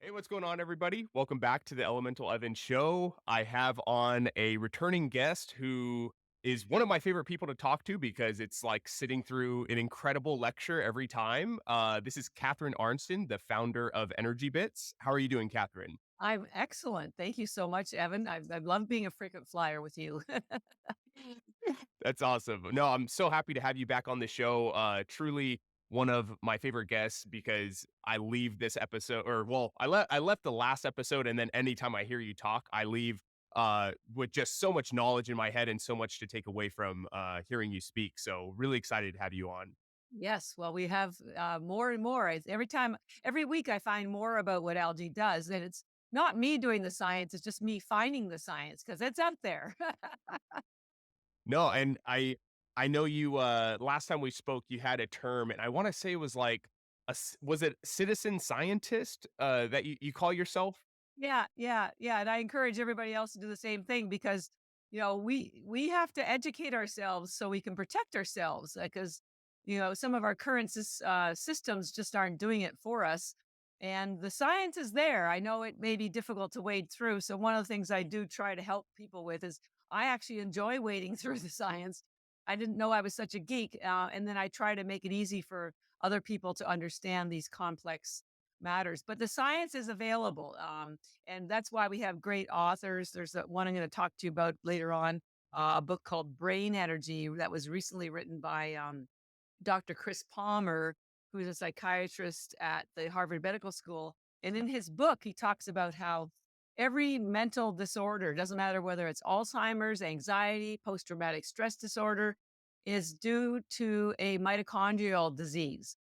Hey, what's going on, everybody? Welcome back to the Elemental Evan Show. I have on a returning guest who is one of my favorite people to talk to because it's like sitting through an incredible lecture every time. This is Catharine Arnston, the founder of Energy Bits. How are you doing, Catharine? I'm excellent. Thank you so much, Evan. I love being a frequent flyer with you. That's awesome. No, I'm so happy to have you back on the show. Truly one of my favorite guests because I leave this episode or well, I left the last episode and then anytime I hear you talk, I leave with just so much knowledge in my head and so much to take away from hearing you speak. So really excited to have you on. Yes, well, we have more and more. Every week, I find more about what algae does, and it's not me doing the science; it's just me finding the science because it's out there. No, and I know you last time we spoke you had a term and I want to say it was like was it citizen scientist that you call yourself? Yeah, and I encourage everybody else to do the same thing because we have to educate ourselves so we can protect ourselves because some of our current systems just aren't doing it for us. And the science is there. I know it may be difficult to wade through. So one of the things I do try to help people with is I actually enjoy wading through the science. I didn't know I was such a geek, and then I try to make it easy for other people to understand these complex matters. But the science is available. And that's why we have great authors. There's one I'm going to talk to you about later on, a book called Brain Energy that was recently written by Dr. Chris Palmer, who's a psychiatrist at the Harvard Medical School. And in his book, he talks about how every mental disorder, doesn't matter whether it's Alzheimer's, anxiety, post traumatic stress disorder, is due to a mitochondrial disease.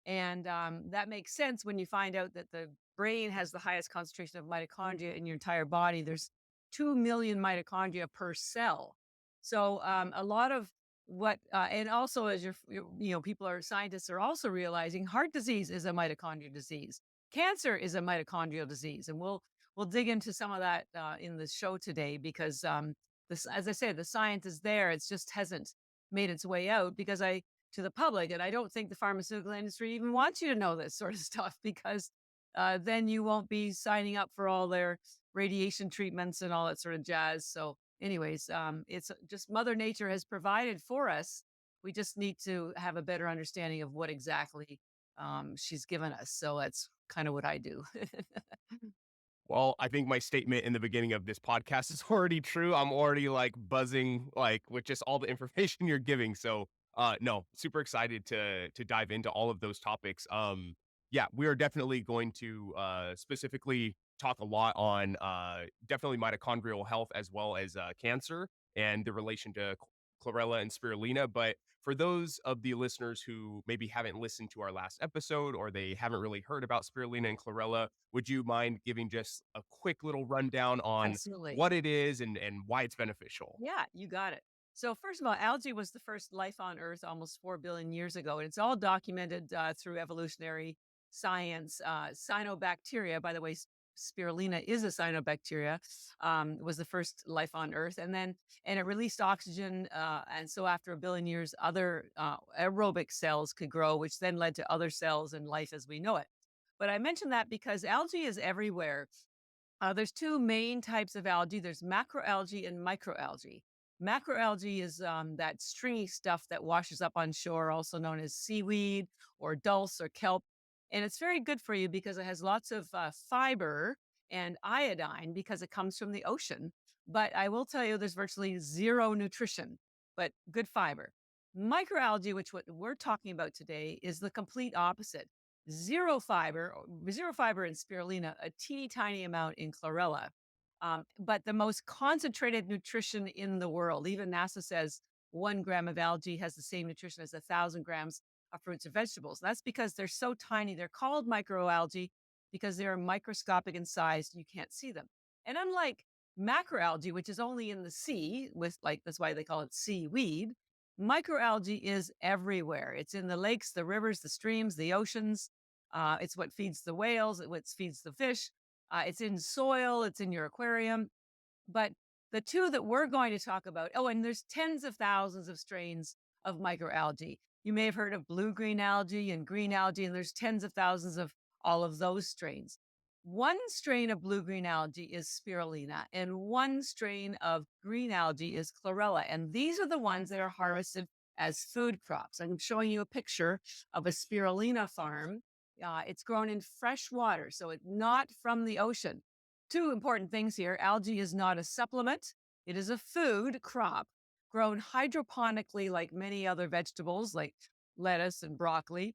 And that makes sense when you find out that the brain has the highest concentration of mitochondria in your entire body. There's 2 million mitochondria per cell. So a lot of and also as people are scientists are also realizing heart disease is a mitochondrial disease. Cancer is a mitochondrial disease. And we'll dig into some of that in the show today because as I said, the science is there. It just hasn't made its way out because I to the public. And I don't think the pharmaceutical industry even wants you to know this sort of stuff because then you won't be signing up for all their radiation treatments and all that sort of jazz. So, anyways, it's just Mother Nature has provided for us. We just need to have a better understanding of what exactly she's given us. So that's kind of what I do. Well, I think my statement in the beginning of this podcast is already true. I'm already like buzzing like with just all the information you're giving. So no, super excited to dive into all of those topics. Yeah, we are definitely going to specifically talk a lot on definitely mitochondrial health as well as cancer and the relation to chlorella and spirulina. But for those of the listeners who maybe haven't listened to our last episode or they haven't really heard about spirulina and chlorella, would you mind giving just a quick little rundown on Absolutely. what it is and why it's beneficial? Yeah, you got it. So, first of all, algae was the first life on Earth almost 4 billion years ago. And it's all documented through evolutionary science. Cyanobacteria, by the way, spirulina is a cyanobacteria, was the first life on Earth. And it released oxygen. And so, after a billion years, other aerobic cells could grow, which then led to other cells and life as we know it. But I mention that because algae is everywhere. There's two main types of algae. There's macroalgae and microalgae. Macroalgae is that stringy stuff that washes up on shore, also known as seaweed or dulse or kelp. And it's very good for you because it has lots of fiber and iodine because it comes from the ocean. But I will tell you, there's virtually zero nutrition, but good fiber. Microalgae, which what we're talking about today, is the complete opposite. Zero fiber in spirulina, a teeny tiny amount in chlorella. But the most concentrated nutrition in the world. Even NASA says 1 gram of algae has the same nutrition as 1,000 grams of fruits and vegetables. That's because they're so tiny. They're called microalgae because they're microscopic in size. You can't see them. And unlike macroalgae, which is only in the sea, with like that's why they call it seaweed, microalgae is everywhere. It's in the lakes, the rivers, the streams, the oceans. It's what feeds the whales, it's what feeds the fish. It's in soil, it's in your aquarium. But the two that we're going to talk about, oh, and there's tens of thousands of strains of microalgae. You may have heard of blue green algae and green algae, and there's tens of thousands of all of those strains. One strain of blue-green algae is spirulina, and one strain of green algae is chlorella. And these are the ones that are harvested as food crops. I'm showing you a picture of a spirulina farm. It's grown in fresh water, so it's not from the ocean. Two important things here: algae is not a supplement, it is a food crop grown hydroponically, like many other vegetables, like lettuce and broccoli.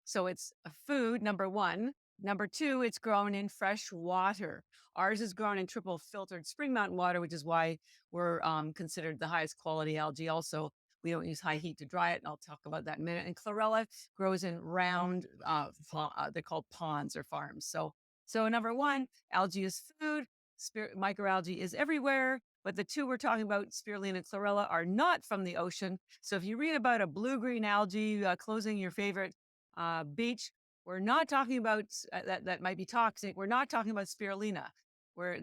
So it's a food, number one. Number two, it's grown in fresh water. Ours is grown in triple filtered spring mountain water, which is why we're considered the highest quality algae. Also, we don't use high heat to dry it, and I'll talk about that in a minute. And chlorella grows in round, they're called ponds or farms. So number one, algae is food. Microalgae is everywhere. But the two we're talking about, spirulina and chlorella, are not from the ocean. So if you read about a blue-green algae closing your favorite beach, we're not talking about that might be toxic. We're not talking about spirulina.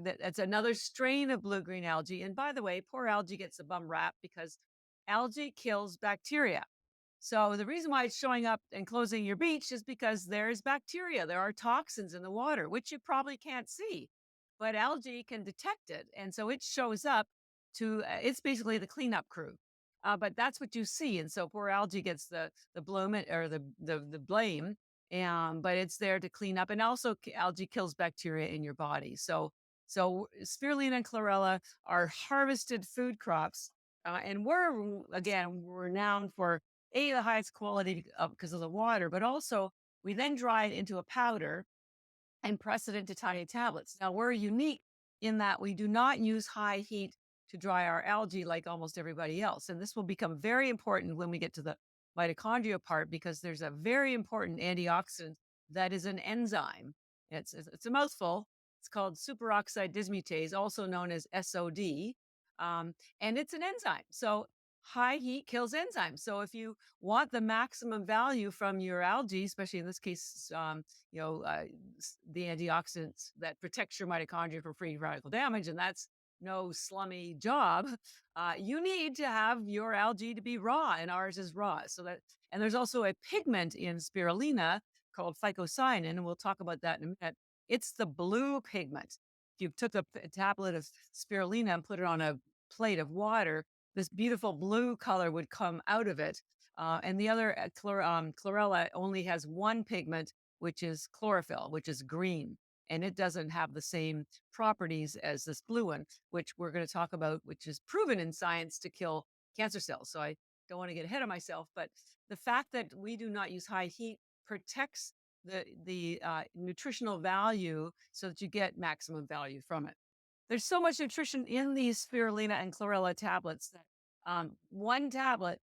That's another strain of blue-green algae. And by the way, poor algae gets a bum rap because algae kills bacteria. So the reason why it's showing up and closing your beach is because there's bacteria. There are toxins in the water, which you probably can't see, but algae can detect it, and so it shows up to. It's basically the cleanup crew. But that's what you see, and so poor algae gets the bloom or the blame. But it's there to clean up, and also algae kills bacteria in your body. So spirulina and chlorella are harvested food crops, and we're again renowned for the highest quality because of the water, but also we then dry it into a powder and press it into tiny tablets. Now, we're unique in that we do not use high heat to dry our algae like almost everybody else. And this will become very important when we get to the mitochondria part because there's a very important antioxidant that is an enzyme. It's a mouthful. It's called superoxide dismutase, also known as SOD. And it's an enzyme. So high heat kills enzymes. So if you want the maximum value from your algae, especially in this case, you know, uh, the antioxidants that protects your mitochondria from free radical damage, and that's no slummy job. You need to have your algae to be raw, and ours is raw. And there's also a pigment in spirulina called phycocyanin, and we'll talk about that in a minute. It's the blue pigment. If you took a tablet of spirulina and put it on a plate of water, this beautiful blue color would come out of it. And the other chlorella only has one pigment, which is chlorophyll, which is green. And it doesn't have the same properties as this blue one, which we're going to talk about, which is proven in science to kill cancer cells. So I don't want to get ahead of myself, but the fact that we do not use high heat protects the nutritional value so that you get maximum value from it. There's so much nutrition in these spirulina and chlorella tablets that one tablet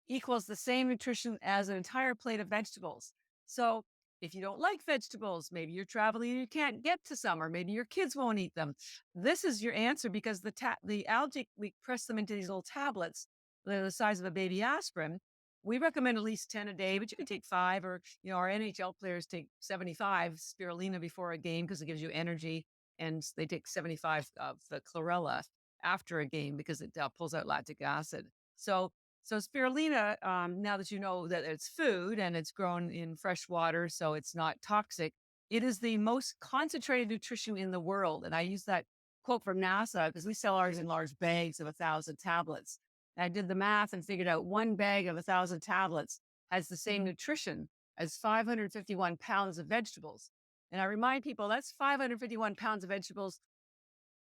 equals the same nutrition as an entire plate of vegetables. So if you don't like vegetables, maybe you're traveling and you can't get to some, or maybe your kids won't eat them. This is your answer because the algae, we press them into these little tablets. They're the size of a baby aspirin. We recommend at least 10 a day, but you can take five, or our NHL players take 75 spirulina before a game because it gives you energy, and they take 75 of the chlorella after a game because it pulls out lactic acid. So spirulina, now that you know that it's food and it's grown in fresh water, so it's not toxic, it is the most concentrated nutrition in the world. And I use that quote from NASA because we sell ours in large bags of 1,000 tablets. And I did the math and figured out one bag of 1,000 tablets has the same nutrition as 551 pounds of vegetables. And I remind people that's 551 pounds of vegetables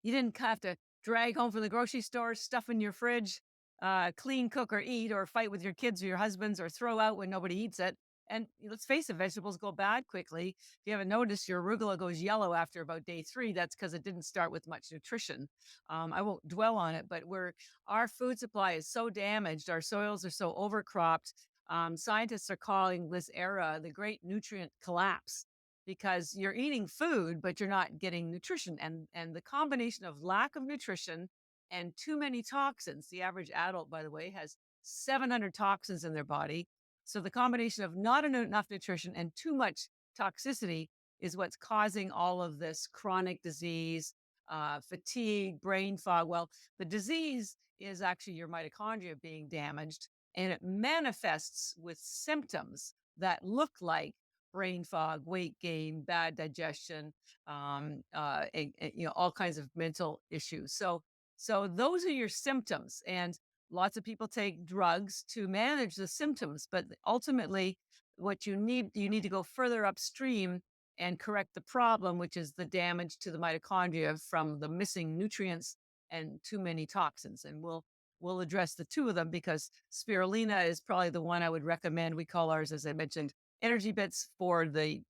you didn't have to drag home from the grocery store, stuff in your fridge, clean, cook, or eat, or fight with your kids or your husbands, or throw out when nobody eats it. And let's face it, vegetables go bad quickly. If you haven't noticed, your arugula goes yellow after about day 3. That's because it didn't start with much nutrition. I won't dwell on it, but our food supply is so damaged, our soils are so overcropped. Scientists are calling this era the great nutrient collapse because you're eating food, but you're not getting nutrition. And the combination of lack of nutrition and too many toxins. The average adult, by the way, has 700 toxins in their body. So the combination of not enough nutrition and too much toxicity is what's causing all of this chronic disease, fatigue, brain fog. Well, the disease is actually your mitochondria being damaged, and it manifests with symptoms that look like brain fog, weight gain, bad digestion, all kinds of mental issues. So those are your symptoms, and lots of people take drugs to manage the symptoms, but ultimately, what you need to go further upstream and correct the problem, which is the damage to the mitochondria from the missing nutrients and too many toxins. And we'll address the two of them because spirulina is probably the one I would recommend. We call ours, as I mentioned, energy bits for the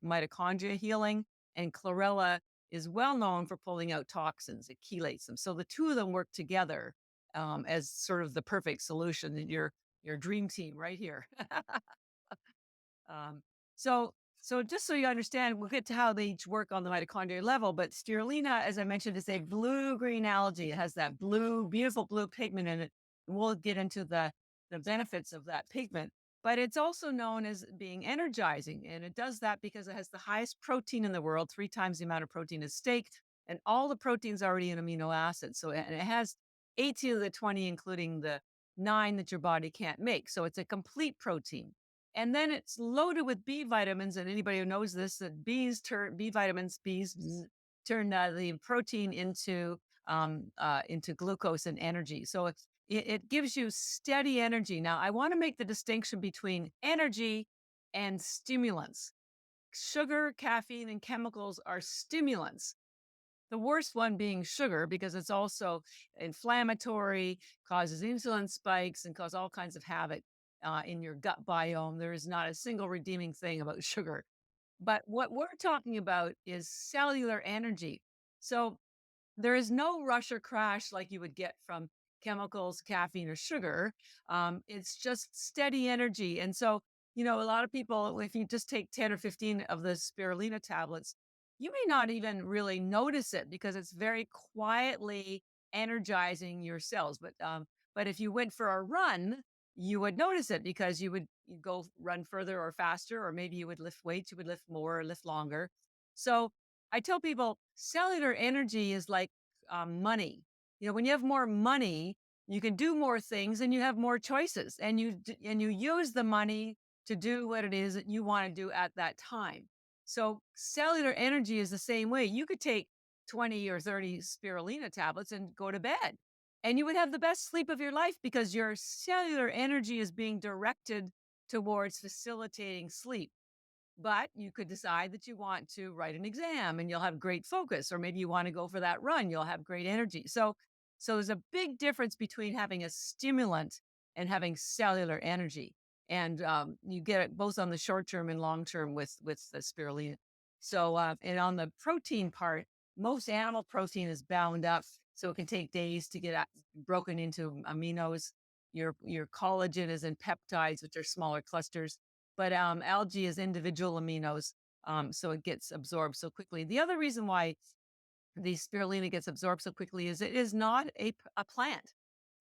mitochondria healing, and chlorella is well known for pulling out toxins. It chelates them. So the two of them work together as sort of the perfect solution. Your dream team right here. Um, so just so you understand, we'll get to how they each work on the mitochondria level. But spirulina, as I mentioned, is a blue-green algae. It has that blue, beautiful blue pigment in it. And we'll get into the benefits of that pigment. But it's also known as being energizing, and it does that because it has the highest protein in the world, 3 times the amount of protein as steak, and all the protein's already in amino acids. So and it has 18 of the 20, including the 9 that your body can't make. So it's a complete protein. And then it's loaded with B vitamins, and anybody who knows this, that B vitamins, turn the protein into glucose and energy. So it gives you steady energy. Now, I want to make the distinction between energy and stimulants. Sugar, caffeine, and chemicals are stimulants. The worst one being sugar because it's also inflammatory, causes insulin spikes, and cause all kinds of havoc in your gut biome. There is not a single redeeming thing about sugar. But what we're talking about is cellular energy. So there is no rush or crash like you would get from chemicals, caffeine, or sugar. It's just steady energy. And so, a lot of people, if you just take 10 or 15 of the spirulina tablets, you may not even really notice it because it's very quietly energizing your cells. But if you went for a run, you would notice it because you go run further or faster, or maybe you would lift weights, you would lift more or lift longer. So I tell people cellular energy is like money. When you have more money, you can do more things and you have more choices, and you use the money to do what it is that you want to do at that time. So cellular energy is the same way. You could take 20 or 30 spirulina tablets and go to bed, and you would have the best sleep of your life because your cellular energy is being directed towards facilitating sleep. But you could decide that you want to write an exam and you'll have great focus, or maybe you want to go for that run, you'll have great energy. So there's a big difference between having a stimulant and having cellular energy. And you get it both on the short term and long term with the spirulina. And on the protein part, most animal protein is bound up, so it can take days to get broken into aminos. Your collagen is in peptides, which are smaller clusters, but algae is individual aminos, so it gets absorbed so quickly. The other reason why the spirulina gets absorbed so quickly is it is not a plant.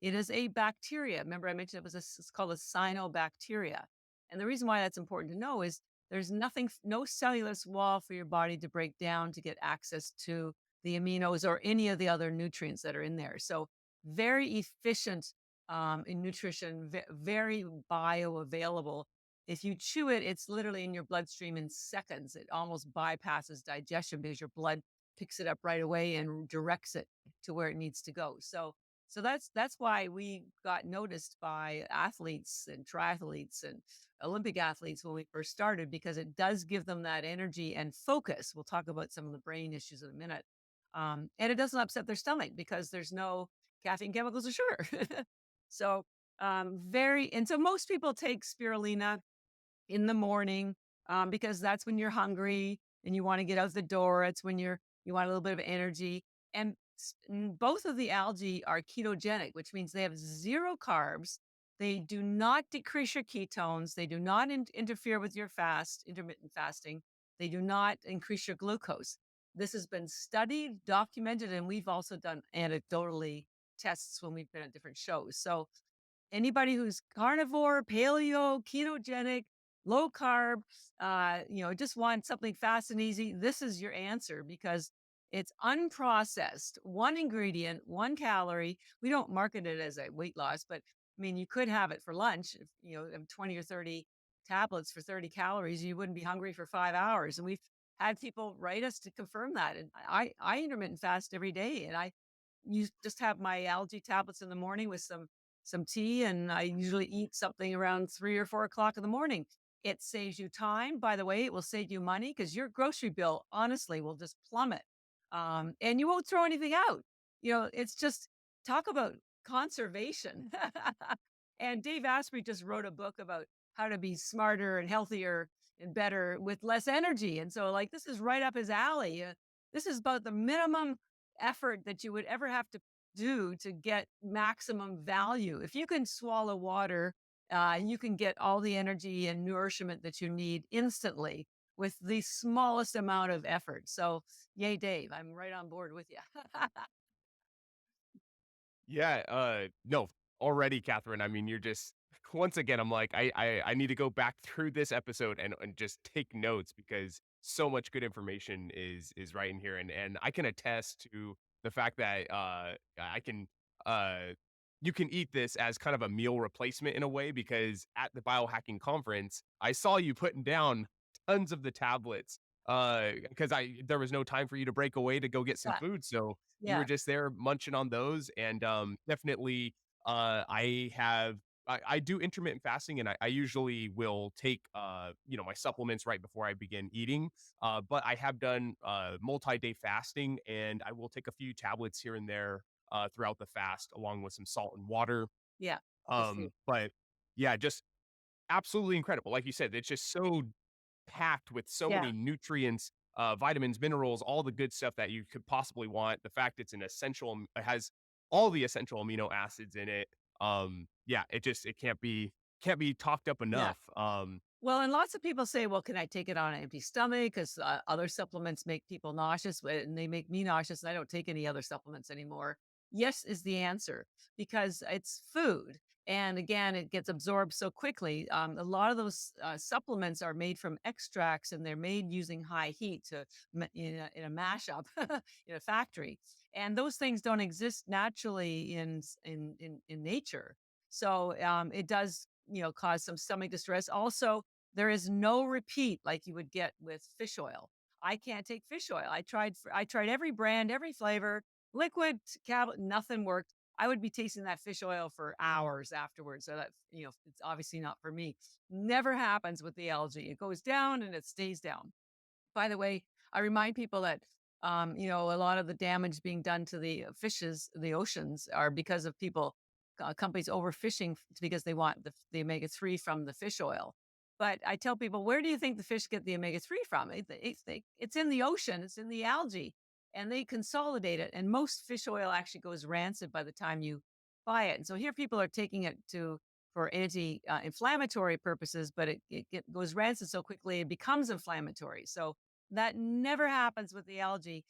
It is a bacteria. Remember, I mentioned it's called a cyanobacteria. And the reason why that's important to know is there's no cellulose wall for your body to break down to get access to the aminos or any of the other nutrients that are in there. So very efficient in nutrition, very bioavailable. If you chew it, it's literally in your bloodstream in seconds. It almost bypasses digestion because your blood picks it up right away and directs it to where it needs to go. So that's why we got noticed by athletes and triathletes and Olympic athletes when we first started, because it does give them that energy and focus. We'll talk about some of the brain issues in a minute. And it doesn't upset their stomach because there's no caffeine, chemicals, or sugar. So most people take spirulina in the morning, because that's when you're hungry and you want to get out the door. It's when you want a little bit of energy. And both of the algae are ketogenic, which means they have zero carbs. They do not decrease your ketones. They do not interfere with your intermittent fasting. They do not increase your glucose. This has been studied, documented, and we've also done anecdotally tests when we've been at different shows. So anybody who's carnivore, paleo, ketogenic, low carb, just want something fast and easy, this is your answer because it's unprocessed, one ingredient, 1 calorie. We don't market it as a weight loss, but I mean, you could have it for lunch, if, 20 or 30 tablets for 30 calories, you wouldn't be hungry for 5 hours. And we've had people write us to confirm that. And I intermittent fast every day, and I just have my algae tablets in the morning with some tea, and I usually eat something around 3 or 4 o'clock in the morning. It saves you time. By the way, it will save you money because your grocery bill, honestly, will just plummet. And you won't throw anything out. It's just talk about conservation. And Dave Asprey just wrote a book about how to be smarter and healthier and better with less energy. And so, like, this is right up his alley. This is about the minimum effort that you would ever have to do to get maximum value. If you can swallow water, you can get all the energy and nourishment that you need instantly with the smallest amount of effort. So, yay, Dave. I'm right on board with you. Yeah, no, already, Catherine. I mean, you're just once again, I'm like, I need to go back through this episode and just take notes because so much good information is right in here, and I can attest to the fact that I can uh you can eat this as kind of a meal replacement in a way because at the biohacking conference, I saw you putting down tons of the tablets because I there was no time for you to break away to go get some Yeah. food, so you were Yeah. just there munching on those, and, definitely, I do intermittent fasting, and I usually will take, my supplements right before I begin eating, but I have done, multi-day fasting, and I will take a few tablets here and there, throughout the fast along with some salt and water, Yeah. Good for you. but yeah, just absolutely incredible. Like you said, it's just so packed with so Yeah. many nutrients, vitamins, minerals, all the good stuff that you could possibly want. The fact it's an essential, it has all the essential amino acids in it. Yeah, it can't be talked up Yeah. enough. Well, and lots of people say, well, can I take it on an empty stomach? Because other supplements make people nauseous, and they make me nauseous, and I don't take any other supplements anymore. Yes, is the answer because it's food. And again, it gets absorbed so quickly. A lot of those supplements are made from extracts, and they're made using high heat in a mashup in a factory. And those things don't exist naturally in nature. So it does, cause some stomach distress. Also, there is no repeat like you would get with fish oil. I can't take fish oil. I tried every brand, every flavor, liquid, tablet, nothing worked. I would be tasting that fish oil for hours afterwards. So that, it's obviously not for me. Never happens with the algae. It goes down and it stays down. By the way, I remind people that, a lot of the damage being done to the fishes, the oceans, are because of companies overfishing because they want the omega-3 from the fish oil. But I tell people, where do you think the fish get the omega-3 from? It's in the ocean, it's in the algae, and they consolidate it. And most fish oil actually goes rancid by the time you buy it. And so here people are taking it for anti-inflammatory purposes, but it goes rancid so quickly it becomes inflammatory. So that never happens with the algae.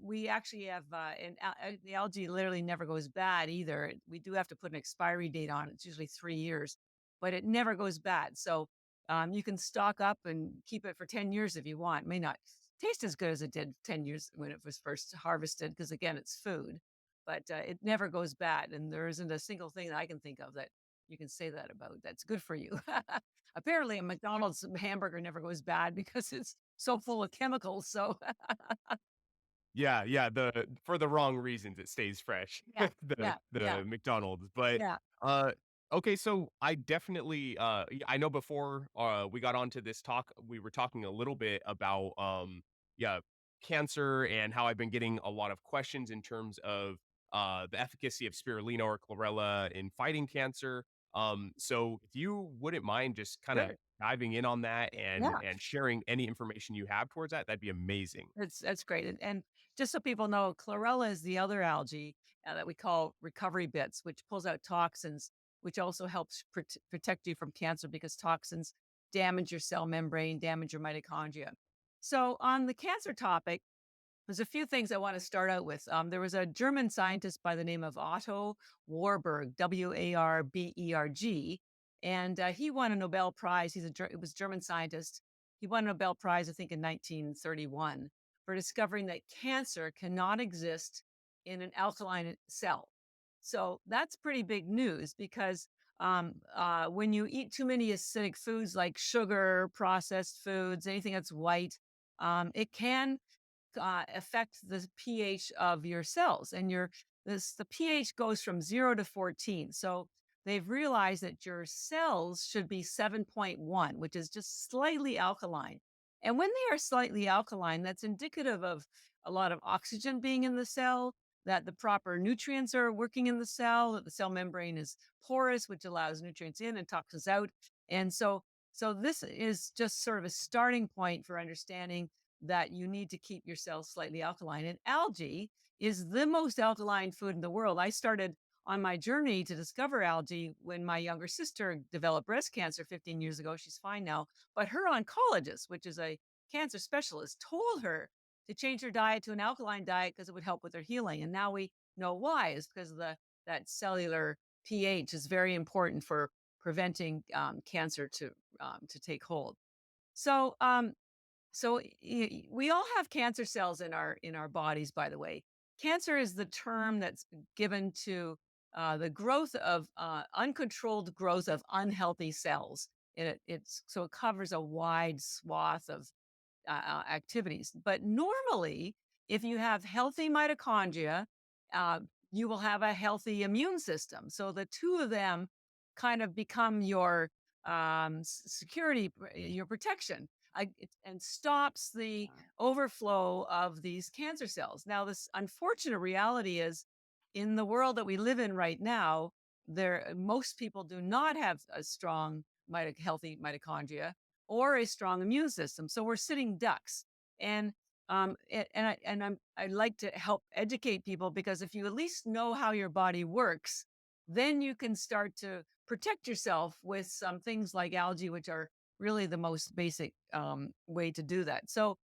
We actually have, the algae literally never goes bad either. We do have to put an expiry date on it. It's usually 3 years, but it never goes bad. So you can stock up and keep it for 10 years if you want. It may not taste as good as it did 10 years when it was first harvested, because again, it's food, but it never goes bad. And there isn't a single thing that I can think of that you can say that about. That's good for you. Apparently, a McDonald's hamburger never goes bad because it's so full of chemicals. So, Yeah, yeah, the for the wrong reasons, it stays fresh, yeah, the yeah, yeah, the McDonald's, but, yeah, uh, okay, so I definitely, I know before, we got onto this talk, we were talking a little bit about, yeah, cancer and how I've been getting a lot of questions in terms of, the efficacy of spirulina or chlorella in fighting cancer, so if you wouldn't mind just sure, kinda diving in on that and yeah. and sharing any information you have towards that, that'd be amazing. That's great. And just so people know, chlorella is the other algae that we call recovery bits, which pulls out toxins, which also helps protect you from cancer because toxins damage your cell membrane, damage your mitochondria. So, on the cancer topic, there's a few things I want to start out with. There was a German scientist by the name of Otto Warburg, Warberg, and he won a Nobel Prize. It was a German scientist. He won a Nobel Prize, I think, in 1931 for discovering that cancer cannot exist in an alkaline cell. So that's pretty big news because When you eat too many acidic foods like sugar, processed foods, anything that's white, it can affect the pH of your cells, and the pH goes from 0 to 14. So they've realized that your cells should be 7.1, which is just slightly alkaline. And when they are slightly alkaline, that's indicative of a lot of oxygen being in the cell, that the proper nutrients are working in the cell, that the cell membrane is porous, which allows nutrients in and toxins out. And so this is just sort of a starting point for understanding that you need to keep your cells slightly alkaline. And algae is the most alkaline food in the world. I started on my journey to discover algae when my younger sister developed breast cancer 15 years ago. She's fine now. But her oncologist, which is a cancer specialist, told her to change her diet to an alkaline diet because it would help with her healing. And now we know why, is because of that cellular pH is very important for preventing cancer to take hold. So we all have cancer cells in our bodies, by the way. Cancer is the term that's given to the growth of uncontrolled growth of unhealthy cells. It covers a wide swath of activities. But normally, if you have healthy mitochondria, uh, you will have a healthy immune system. So the two of them kind of become your security, your protection, and stops the overflow of these cancer cells. Now, this unfortunate reality is in the world that we live in right now, most people do not have a strong healthy mitochondria or a strong immune system. So we're sitting ducks. And I like to help educate people, because if you at least know how your body works, then you can start to protect yourself with some things like algae, which are really the most basic way to do that. So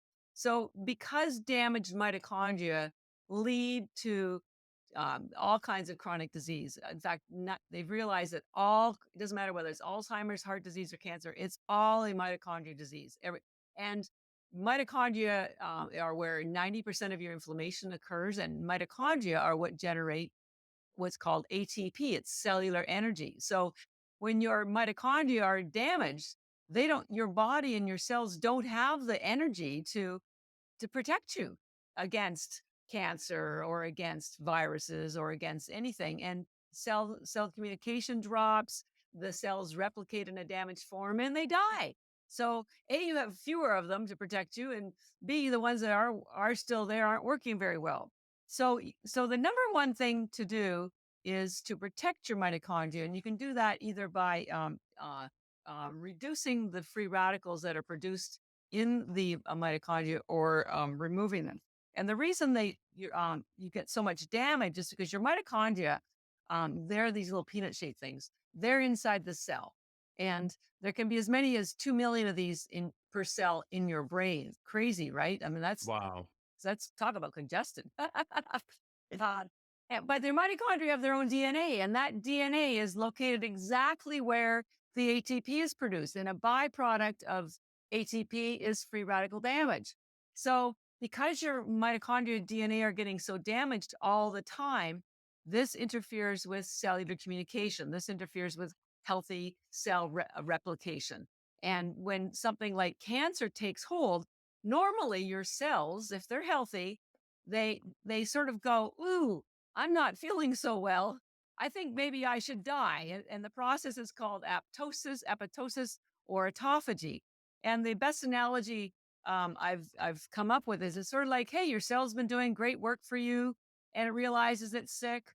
because damaged mitochondria lead to all kinds of chronic disease. In fact, they've realized that it doesn't matter whether it's Alzheimer's, heart disease, or cancer, it's all a mitochondria disease. And mitochondria are where 90% of your inflammation occurs, and mitochondria are what generate what's called ATP. It's cellular energy. So when your mitochondria are damaged, your body and your cells don't have the energy to protect you against cancer or against viruses or against anything. And cell communication drops, the cells replicate in a damaged form and they die. So A, you have fewer of them to protect you, and B, the ones that are still there aren't working very well. So the number one thing to do is to protect your mitochondria, and you can do that either by reducing the free radicals that are produced in the mitochondria, or removing them. And the reason you get so much damage is because your mitochondria, they're these little peanut shaped things. They're inside the cell, and there can be as many as 2 million of these in per cell in your brain. Crazy, right? I mean, Wow. that's talk about congested. But their mitochondria have their own DNA, and that DNA is located exactly where the ATP is produced. And a byproduct of ATP is free radical damage. So, because your mitochondria DNA are getting so damaged all the time, this interferes with cellular communication. This interferes with healthy cell replication. And when something like cancer takes hold, normally your cells, if they're healthy, they sort of go, "Ooh, I'm not feeling so well. I think maybe I should die." And the process is called apoptosis, or autophagy. And the best analogy I've come up with is, it's sort of like, hey, your cell's been doing great work for you, and it realizes it's sick,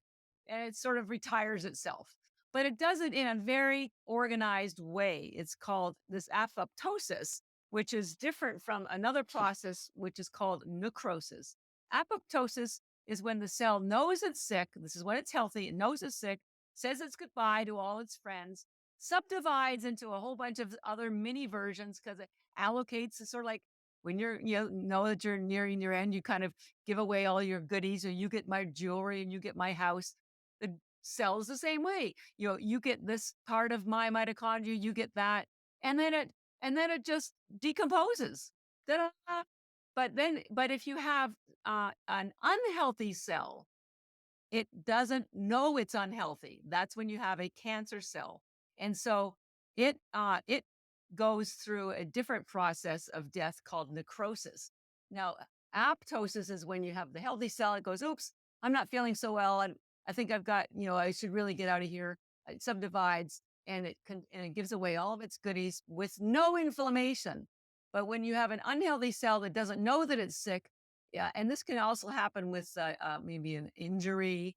and it sort of retires itself. But it does it in a very organized way. It's called this apoptosis, which is different from another process, which is called necrosis. Apoptosis is when the cell knows it's sick. This is when it's healthy. It knows it's sick, says it's goodbye to all its friends, subdivides into a whole bunch of other mini versions because it allocates. It's sort of like when you know that you're nearing your end, you kind of give away all your goodies, or you get my jewelry and you get my house. The cell's the same way. You get this part of my mitochondria, you get that, and then it just decomposes. Ta-da! But if you have an unhealthy cell, it doesn't know it's unhealthy. That's when you have a cancer cell. And so it goes through a different process of death called necrosis. Now, apoptosis is when you have the healthy cell. It goes, oops, I'm not feeling so well. I think I've got, I should really get out of here. It subdivides and it gives away all of its goodies with no inflammation. But when you have an unhealthy cell that doesn't know that it's sick, yeah, and this can also happen with maybe an injury.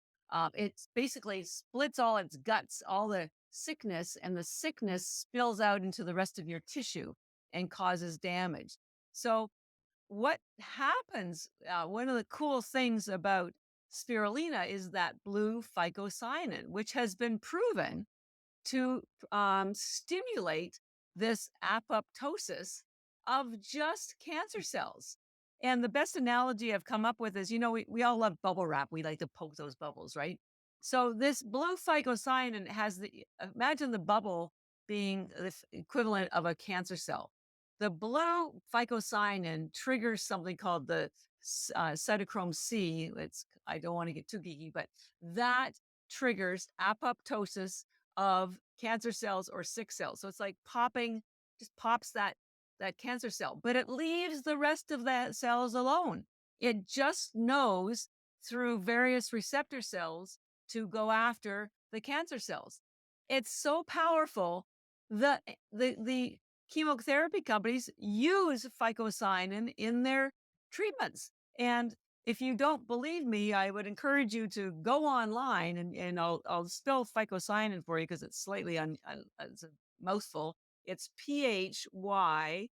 It basically splits all its guts, all the sickness, and the sickness spills out into the rest of your tissue and causes damage. So what happens, one of the cool things about spirulina is that blue phycocyanin, which has been proven to stimulate this apoptosis of just cancer cells. And the best analogy I've come up with is, we all love bubble wrap. We like to poke those bubbles, right? So this blue phycocyanin has imagine the bubble being the equivalent of a cancer cell. The blue phycocyanin triggers something called the cytochrome C. I don't want to get too geeky, but that triggers apoptosis of cancer cells or sick cells. So it's like just pops that cancer cell, but it leaves the rest of the cells alone. It just knows through various receptor cells to go after the cancer cells. It's so powerful that the chemotherapy companies use phycocyanin in their treatments. And if you don't believe me, I would encourage you to go online and I'll spell phycocyanin for you because it's slightly it's a mouthful. It's Phycocyanin.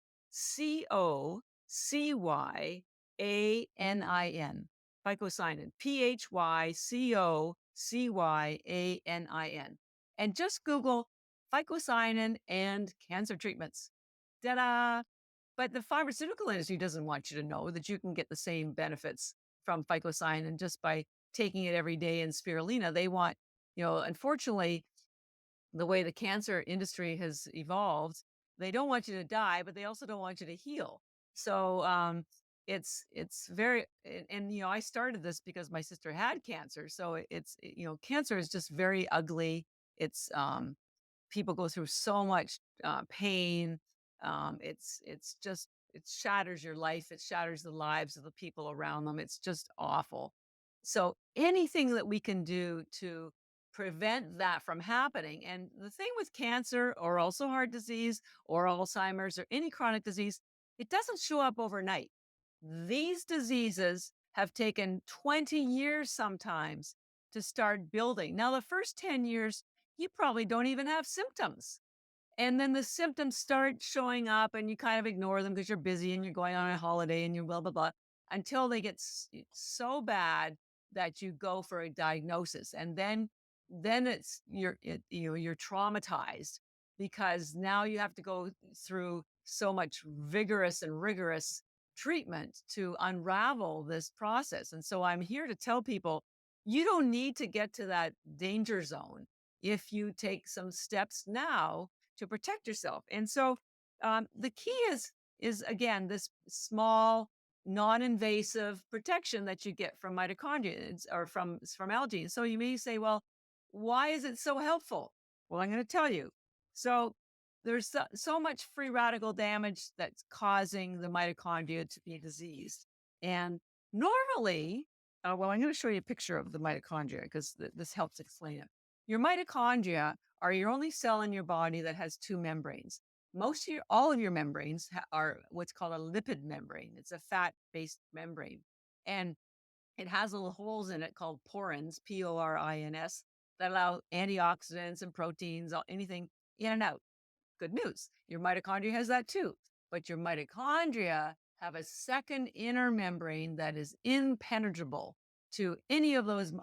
Phycocyanin. Phycocyanin. And just Google phycocyanin and cancer treatments. Ta-da! But the pharmaceutical industry doesn't want you to know that you can get the same benefits from phycocyanin just by taking it every day in spirulina. They want, unfortunately, the way the cancer industry has evolved, they don't want you to die, but they also don't want you to heal. So it's very and I started this because my sister had cancer. So cancer is just very ugly. It's people go through so much pain. It's just it shatters your life. It shatters the lives of the people around them. It's just awful. So anything that we can do to prevent that from happening. And the thing with cancer or also heart disease or Alzheimer's or any chronic disease, it doesn't show up overnight. These diseases have taken 20 years sometimes to start building. Now, the first 10 years, you probably don't even have symptoms. And then the symptoms start showing up and you kind of ignore them because you're busy and you're going on a holiday and you're blah, blah, blah, until they get so bad that you go for a diagnosis. And then you're traumatized because now you have to go through so much vigorous and rigorous treatment to unravel this process. And so I'm here to tell people you don't need to get to that danger zone if you take some steps now to protect yourself. And so the key is again this small, non-invasive protection that you get from mitochondria or from algae. So you may say, well, why is it so helpful? Well, I'm going to tell you. So there's so much free radical damage that's causing the mitochondria to be diseased. And normally, well, I'm going to show you a picture of the mitochondria because this helps explain it. Your mitochondria are your only cell in your body that has two membranes. All of your membranes are what's called a lipid membrane. It's a fat-based membrane. And it has little holes in it called porins, Porins, that allow antioxidants and proteins, anything in and out. Good news. Your mitochondria has that too. But your mitochondria have a second inner membrane that is impenetrable to any of those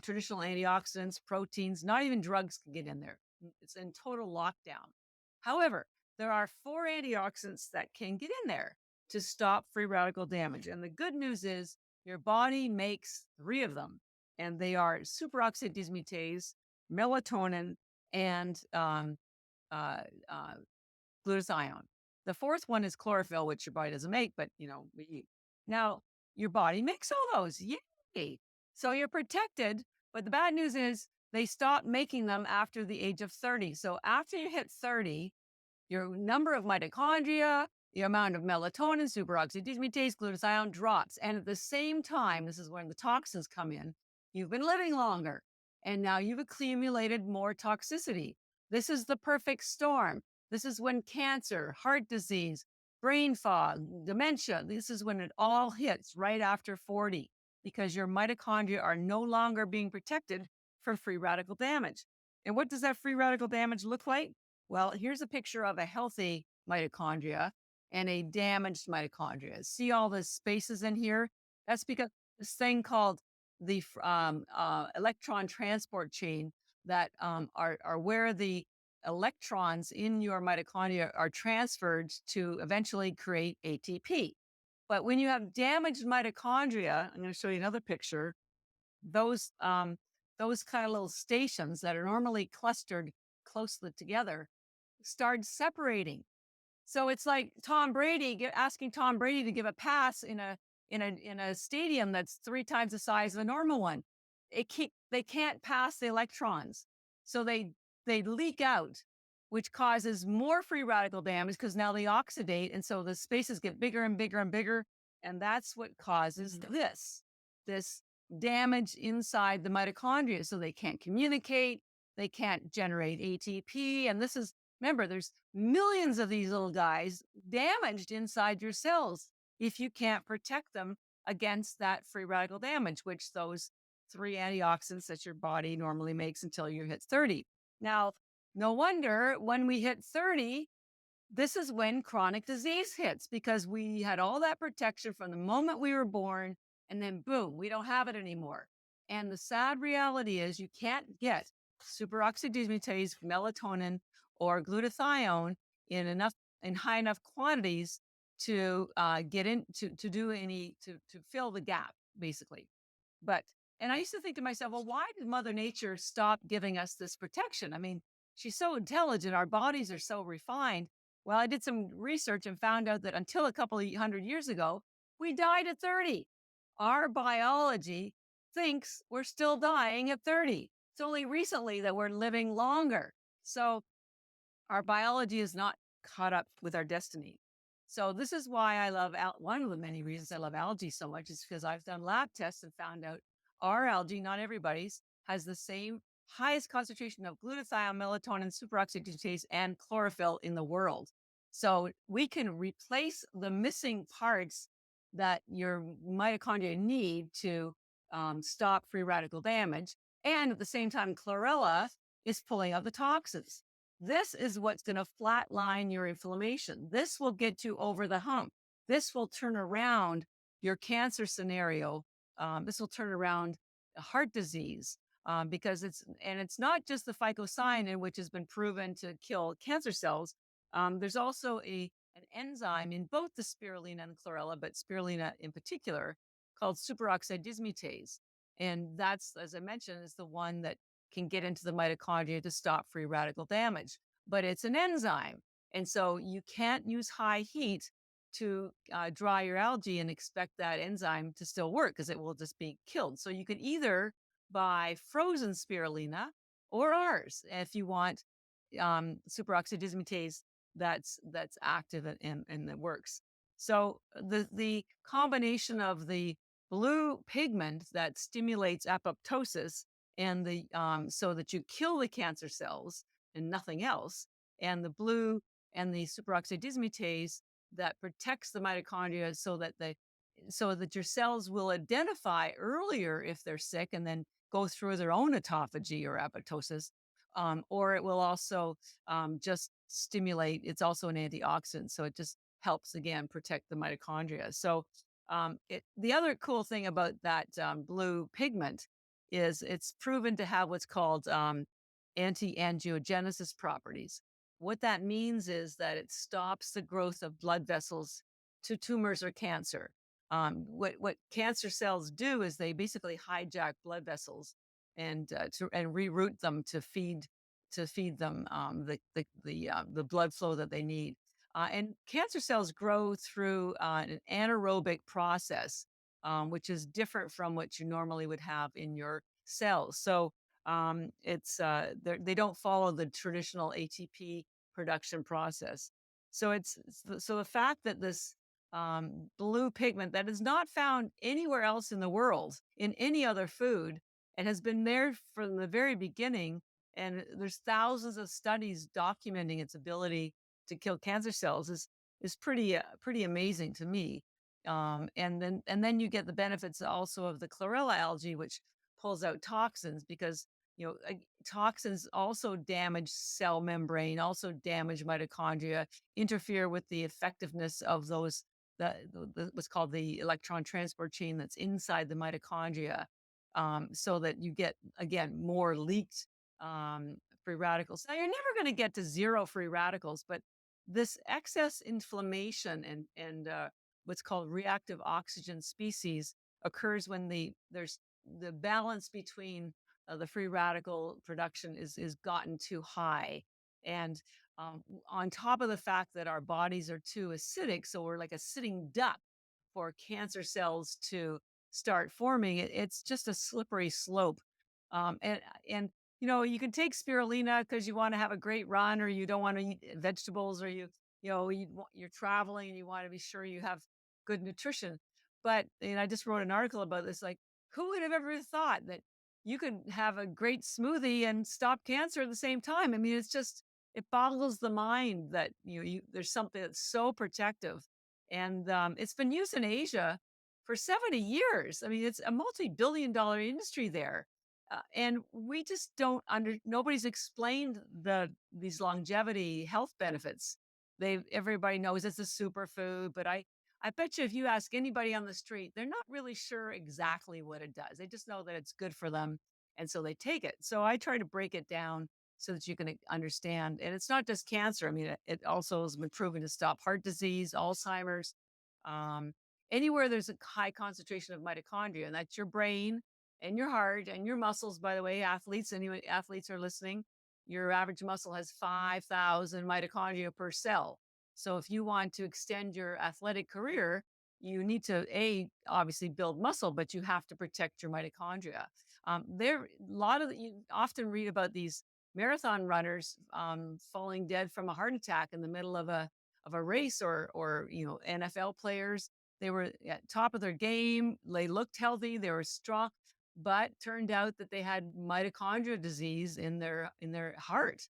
traditional antioxidants, proteins, not even drugs can get in there. It's in total lockdown. However, there are 4 antioxidants that can get in there to stop free radical damage. And the good news is your body makes 3 of them, and they are superoxide dismutase, melatonin, and uh, uh, glutathione. The fourth one is chlorophyll, which your body doesn't make, but we eat. Now, your body makes all those. Yay! So you're protected. But the bad news is they stop making them after the age of 30. So after you hit 30, your number of mitochondria, the amount of melatonin, superoxidismutase, glutathione drops. And at the same time, this is when the toxins come in, you've been living longer and now you've accumulated more toxicity. This is the perfect storm. This is when cancer, heart disease, brain fog, dementia, this is when it all hits right after 40 because your mitochondria are no longer being protected from free radical damage. And what does that free radical damage look like? Well, here's a picture of a healthy mitochondria and a damaged mitochondria. See all the spaces in here? That's because this thing called the electron transport chain that are where the electrons in your mitochondria are transferred to eventually create ATP. But when you have damaged mitochondria, I'm going to show you another picture. Those those kind of little stations that are normally clustered closely together start separating. So it's like Tom Brady asking Tom Brady to give a pass in a stadium that's 3 times the size of a normal one. They can't pass the electrons, so they leak out, which causes more free radical damage because now they oxidate, and so the spaces get bigger and bigger and bigger, and that's what causes this damage inside the mitochondria. So they can't communicate, they can't generate ATP, and this is remember, there's millions of these little guys damaged inside your cells if you can't protect them against that free radical damage, which those 3 antioxidants that your body normally makes until you hit 30. Now, no wonder when we hit 30, this is when chronic disease hits because we had all that protection from the moment we were born, and then boom, we don't have it anymore. And the sad reality is you can't get superoxidismutase, melatonin, or glutathione in high enough quantities to get in to do any to fill the gap, basically. But and I used to think to myself, well, why did Mother Nature stop giving us this protection? I mean, she's so intelligent, our bodies are so refined. Well, I did some research and found out that until a couple of 100 years ago, we died at 30. Our biology thinks we're still dying at 30. It's only recently that we're living longer. So our biology is not caught up with our destiny. So this is why I love one of the many reasons I love algae so much is because I've done lab tests and found out our algae, not everybody's, has the same highest concentration of glutathione, melatonin, superoxidase, and chlorophyll in the world. So we can replace the missing parts that your mitochondria need to stop free radical damage. And at the same time, chlorella is pulling out the toxins. This is what's going to flatline your inflammation. This will get you over the hump. This will turn around your cancer scenario. This will turn around heart disease because it's not just the phycocyanin, which has been proven to kill cancer cells. There's also an enzyme in both the spirulina and chlorella, but spirulina in particular, called superoxidismutase. And that's, as I mentioned, is the one that can get into the mitochondria to stop free radical damage. But it's an enzyme. And so you can't use high heat to dry your algae and expect that enzyme to still work because it will just be killed. So you can either buy frozen spirulina or ours if you want superoxidismutase that's active and that works. So the combination of the blue pigment that stimulates apoptosis and the so that you kill the cancer cells and nothing else, and the blue and the superoxidismutase that protects the mitochondria so that your cells will identify earlier if they're sick and then go through their own autophagy or apoptosis. Or it will also just stimulate. It's also an antioxidant, so it just helps again protect the mitochondria. So the other cool thing about that blue pigment is it's proven to have what's called anti-angiogenesis properties. What that means is that it stops the growth of blood vessels to tumors or cancer. What cancer cells do is they basically hijack blood vessels and reroute them to feed them the blood flow that they need. And cancer cells grow through an anaerobic process, which is different from what you normally would have in your cells. So They don't follow the traditional ATP production process. So the fact that this blue pigment that is not found anywhere else in the world in any other food and has been there from the very beginning, and there's thousands of studies documenting its ability to kill cancer cells is pretty amazing to me. And then you get the benefits also of the chlorella algae, which pulls out toxins because toxins also damage cell membrane, also damage mitochondria, interfere with the effectiveness of those what's called the electron transport chain that's inside the mitochondria, so that you get again more leaked free radicals. Now you're never going to get to zero free radicals, but this excess inflammation and what's called reactive oxygen species occurs when there's the balance between the free radical production is gotten too high. And on top of the fact that our bodies are too acidic, so we're like a sitting duck for cancer cells to start forming, it's just a slippery slope. And you can take spirulina because you want to have a great run, or you don't want to eat vegetables, or you're traveling and you want to be sure you have good nutrition. But I just wrote an article about this. Like, who would have ever thought that you could have a great smoothie and stop cancer at the same time? I mean, it boggles the mind that there's something that's so protective, and it's been used in Asia for 70 years. I mean, it's a multi-billion-dollar industry there, and we just don't under. Nobody's explained these longevity health benefits. Everybody knows it's a superfood, but I bet you if you ask anybody on the street, they're not really sure exactly what it does. They just know that it's good for them, and so they take it. So I try to break it down so that you can understand. And it's not just cancer. I mean, it also has been proven to stop heart disease, Alzheimer's, um, anywhere there's a high concentration of mitochondria, and that's your brain and your heart and your muscles. By the way, athletes are listening. Your average muscle has 5,000 mitochondria per cell. So if you want to extend your athletic career, you need to obviously build muscle, but you have to protect your mitochondria. You often read about these marathon runners falling dead from a heart attack in the middle of a race, or NFL players. They were at top of their game. They looked healthy. They were strong, but turned out that they had mitochondria disease in their heart.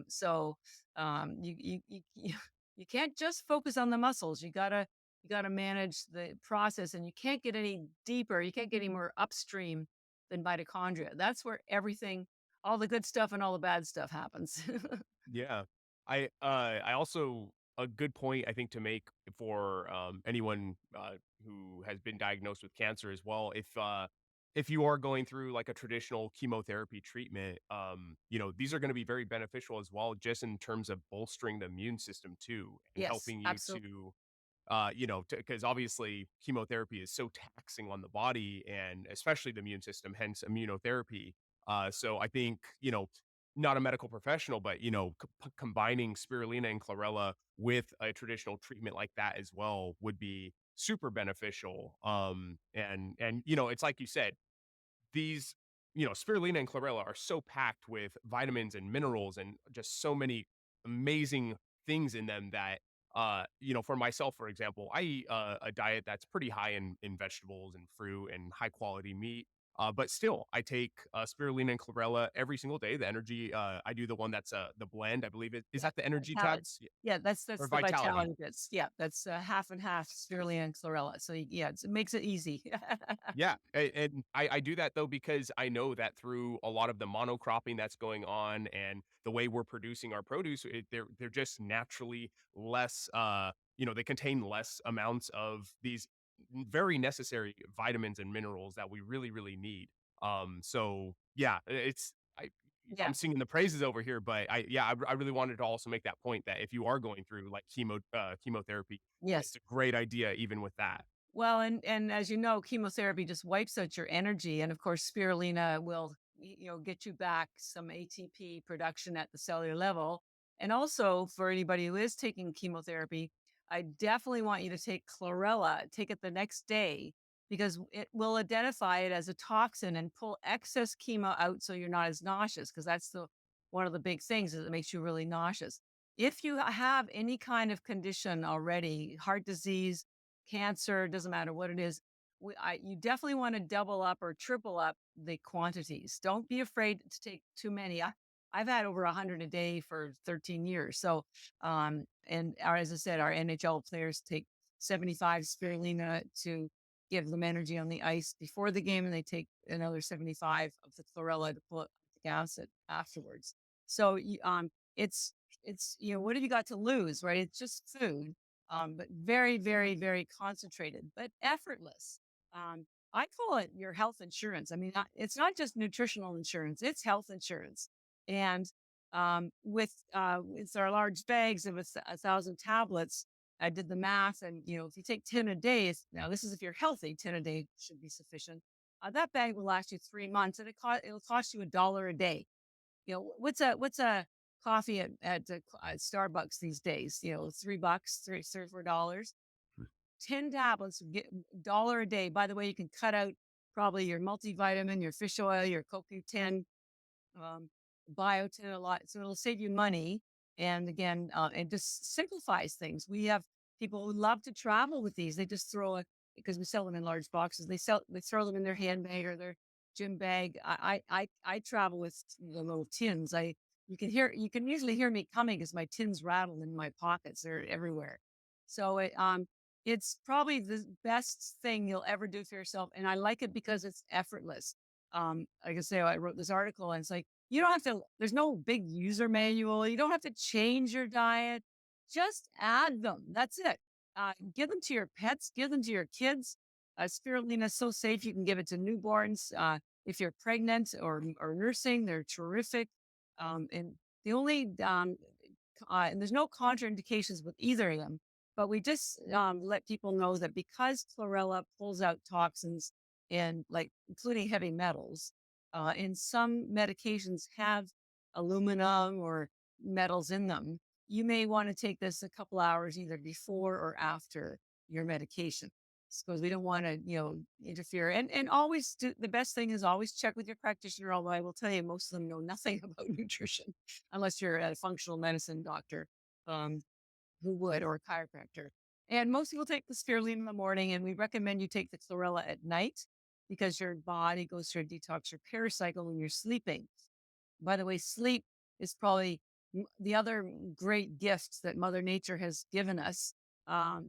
So you can't just focus on the muscles. You gotta manage the process, and you can't get any deeper. You can't get any more upstream than mitochondria. That's where everything, all the good stuff and all the bad stuff happens. Yeah. I also a good point I think to make for, anyone, who has been diagnosed with cancer as well, if you are going through, like, a traditional chemotherapy treatment, these are gonna be very beneficial as well, just in terms of bolstering the immune system too, and Yes, helping you absolutely. to because obviously chemotherapy is so taxing on the body and especially the immune system, hence immunotherapy. So I think, not a medical professional, but, combining spirulina and chlorella with a traditional treatment like that as well would be super beneficial. And, it's like you said, these, spirulina and chlorella are so packed with vitamins and minerals and just so many amazing things in them that, for myself, for example, I eat a diet that's pretty high in vegetables and fruit and high quality meat. But still, I take spirulina and chlorella every single day. The energy, I do the one that's the blend. I believe is Yeah, that the energy vitality. tabs Yeah, that's or the vitality? vitality bits. Yeah, that's half and half spirulina and chlorella. So yeah, it makes it easy. Yeah, and I do that though because I know that through a lot of the monocropping that's going on and the way we're producing our produce, they're just naturally less. They contain less amounts of these very necessary vitamins and minerals that we really really need. So yeah, I'm Yeah. singing the praises over here, but I really wanted to also make that point that if you are going through like chemotherapy, it's Yes. a great idea even with that. Well, and as you know, chemotherapy just wipes out your energy, and of course, spirulina will get you back some ATP production at the cellular level. And also, for anybody who is taking chemotherapy, I definitely want you to take chlorella. Take it the next day, because it will identify it as a toxin and pull excess chemo out so you're not as nauseous, because that's the one of the big things is it makes you really nauseous. If you have any kind of condition already, heart disease, cancer, doesn't matter what it is, you definitely want to double up or triple up the quantities. Don't be afraid to take too many. I've had over 100 a day for 13 years. So, as I said, our NHL players take 75 spirulina to give them energy on the ice before the game, and they take another 75 of the chlorella to pull out the acid afterwards. So, what have you got to lose, right? It's just food, but very, very, very concentrated, but effortless. I call it your health insurance. I mean, it's not just nutritional insurance; it's health insurance. And with our large bags of 1,000 tablets, I did the math, and if you take 10 a day, now this is if you're healthy, 10 a day should be sufficient. That bag will last you 3 months, and it'll cost you $1 a day. What's a coffee at Starbucks these days? $3, three, $4. 10 tablets, get $1 a day. By the way, you can cut out probably your multivitamin, your fish oil, your CoQ10, um, biotin a lot. So it'll save you money. And again, it just simplifies things. We have people who love to travel with these. They just because we sell them in large boxes. They throw them in their handbag or their gym bag. I travel with the little tins. You can usually hear me coming because my tins rattle in my pockets. They're everywhere. So it's probably the best thing you'll ever do for yourself. And I like it because it's effortless. Like I say, I wrote this article and it's like, you don't have to, there's no big user manual. You don't have to change your diet. Just add them. That's it. Give them to your pets, give them to your kids. Spirulina is so safe. You can give it to newborns. If you're pregnant or nursing, they're terrific. And the only, and there's no contraindications with either of them, but we just let people know that because chlorella pulls out toxins and like including heavy metals, and some medications have aluminum or metals in them, you may want to take this a couple hours either before or after your medication because we don't want to, interfere. And always the best thing is always check with your practitioner. Although I will tell you, most of them know nothing about nutrition unless you're a functional medicine doctor. Who would, or a chiropractor. And most people take the spirulina in the morning, and we recommend you take the chlorella at night because your body goes through a detox repair cycle when you're sleeping. By the way, sleep is probably the other great gift that Mother Nature has given us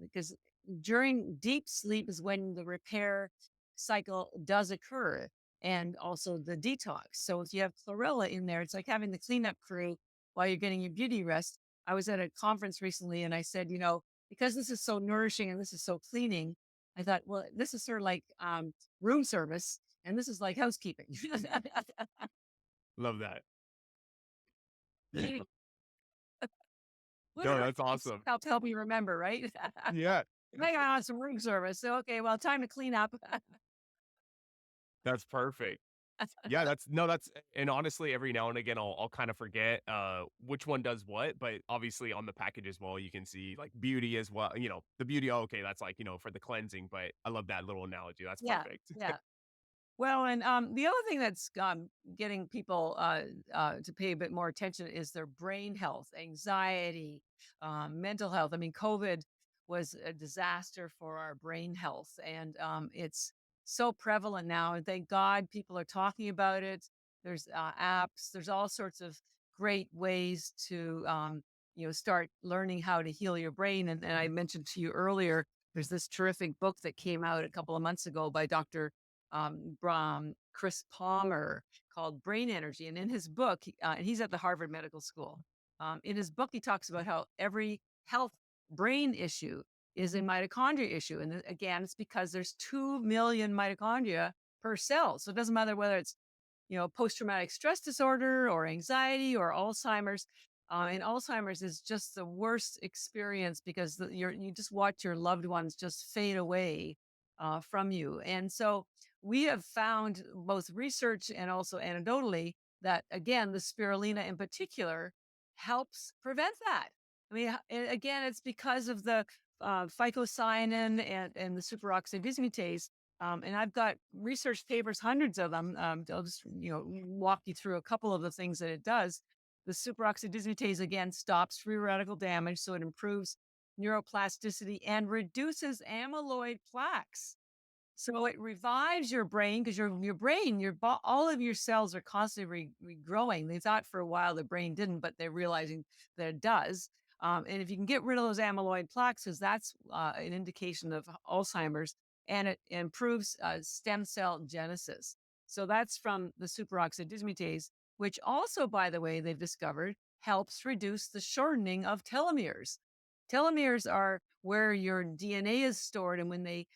because during deep sleep is when the repair cycle does occur and also the detox. So if you have chlorella in there, it's like having the cleanup crew while you're getting your beauty rest. I was at a conference recently and I said, because this is so nourishing and this is so cleaning, I thought, well, this is sort of like room service and this is like housekeeping. Love that. What No, are that's awesome. help me remember, right? Yeah, Maybe I want some room service. So, okay, well, time to clean up. that's perfect. Yeah, that's and honestly, every now and again, I'll kind of forget which one does what, but obviously on the package as well, you can see like beauty as well. The beauty. Oh, okay, that's like for the cleansing. But I love that little analogy. That's Yeah, perfect. yeah. Well, and the other thing that's getting people to pay a bit more attention is their brain health, anxiety, mental health. I mean, COVID was a disaster for our brain health, and it's so prevalent now. And thank God people are talking about it. There's apps. There's all sorts of great ways to start learning how to heal your brain. And I mentioned to you earlier, there's this terrific book that came out a couple of months ago by Dr. Chris Palmer called Brain Energy. And in his book, and he's at the Harvard Medical School, in his book, he talks about how every health brain issue is a mitochondria issue. And again, it's because there's 2 million mitochondria per cell. So it doesn't matter whether it's, post-traumatic stress disorder or anxiety or Alzheimer's. And Alzheimer's is just the worst experience because you just watch your loved ones just fade away from you. And so we have found both research and also anecdotally that again, the spirulina in particular helps prevent that. I mean, again, it's because of the phycocyanin and the superoxide dismutase And I've got research papers, hundreds of them. I'll just walk you through a couple of the things that it does. The superoxide dismutase again stops free radical damage, so it improves neuroplasticity and reduces amyloid plaques. So it revives your brain because your brain, all of your cells are constantly regrowing. They thought for a while the brain didn't, but they're realizing that it does. And if you can get rid of those amyloid plaques, because that's an indication of Alzheimer's, and it improves stem cell genesis. So that's from the superoxide dismutase, which also, by the way, they've discovered helps reduce the shortening of telomeres. Telomeres are where your DNA is stored, and when they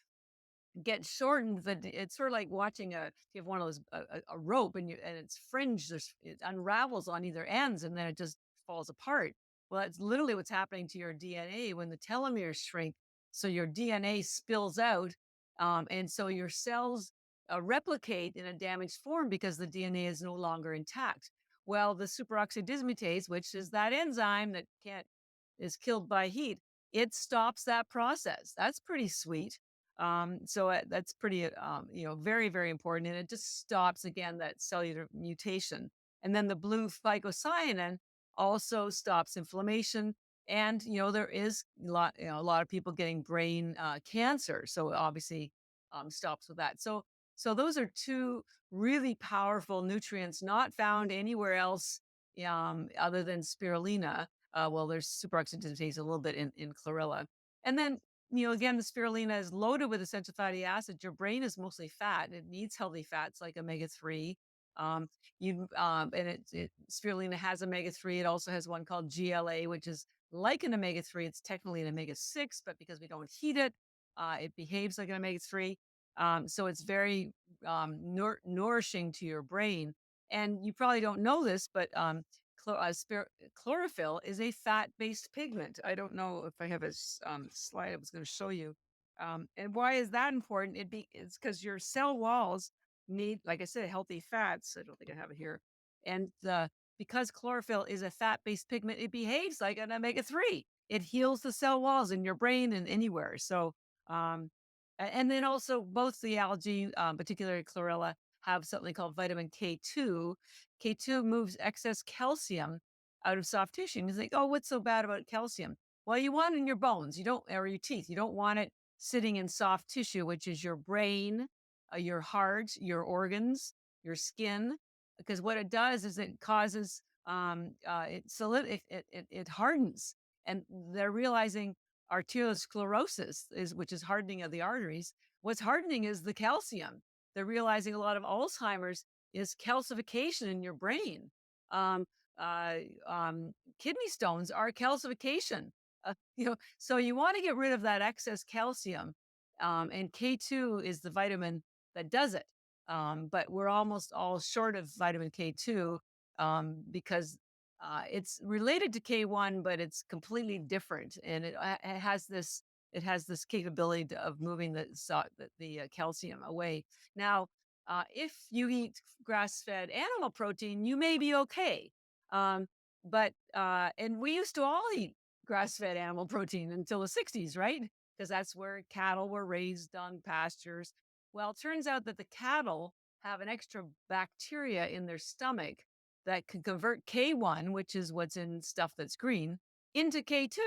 get shortened, it's sort of like watching you have one of those a rope and it's fringe, it unravels on either ends and then it just falls apart. Well, that's literally what's happening to your DNA when the telomeres shrink. So your DNA spills out, and so your cells replicate in a damaged form because the DNA is no longer intact. Well, the superoxide dismutase, which is that enzyme that can't is killed by heat, it stops that process. That's pretty sweet. So that's pretty, very, very important. And it just stops again that cellular mutation. And then the blue phycocyanin also stops inflammation. And there is a lot of people getting brain cancer. So it obviously stops with that. So those are two really powerful nutrients not found anywhere else other than spirulina. Well, there's superoxide dismutase a little bit in chlorella. And then again, the spirulina is loaded with essential fatty acids. Your brain is mostly fat, and it needs healthy fats like omega-3. Um, and spirulina has omega-3. It also has one called GLA, which is like an omega-3. It's technically an omega-6, but because we don't heat it, it behaves like an omega-3. So it's very nourishing to your brain. And you probably don't know this, but chlorophyll is a fat-based pigment. I don't know if I have a slide I was going to show you. And why is that important? It's because your cell walls need, like I said, healthy fats. I don't think I have it here. And because chlorophyll is a fat-based pigment, it behaves like an omega-3. It heals the cell walls in your brain and anywhere. So, and then also both the algae, particularly chlorella, have something called vitamin K2. K2 moves excess calcium out of soft tissue. And you think, oh, what's so bad about calcium? Well, you want it in your bones, you don't, or your teeth. You don't want it sitting in soft tissue, which is your brain, your heart, your organs, your skin. Because what it does is it causes it hardens, and they're realizing arteriosclerosis which is hardening of the arteries. What's hardening is the calcium. They're realizing a lot of Alzheimer's is calcification in your brain. Um, uh, Kidney stones are calcification. So you want to get rid of that excess calcium, and K2 is the vitamin that does it. But we're almost all short of vitamin K2 because it's related to K1, but it's completely different, and it has this capability of moving the calcium away. Now, if you eat grass-fed animal protein, you may be okay. Um, but and we used to all eat grass-fed animal protein until the 60s, right? Because that's where cattle were raised on pastures. Well, it turns out that the cattle have an extra bacteria in their stomach that can convert K1, which is what's in stuff that's green, into K2.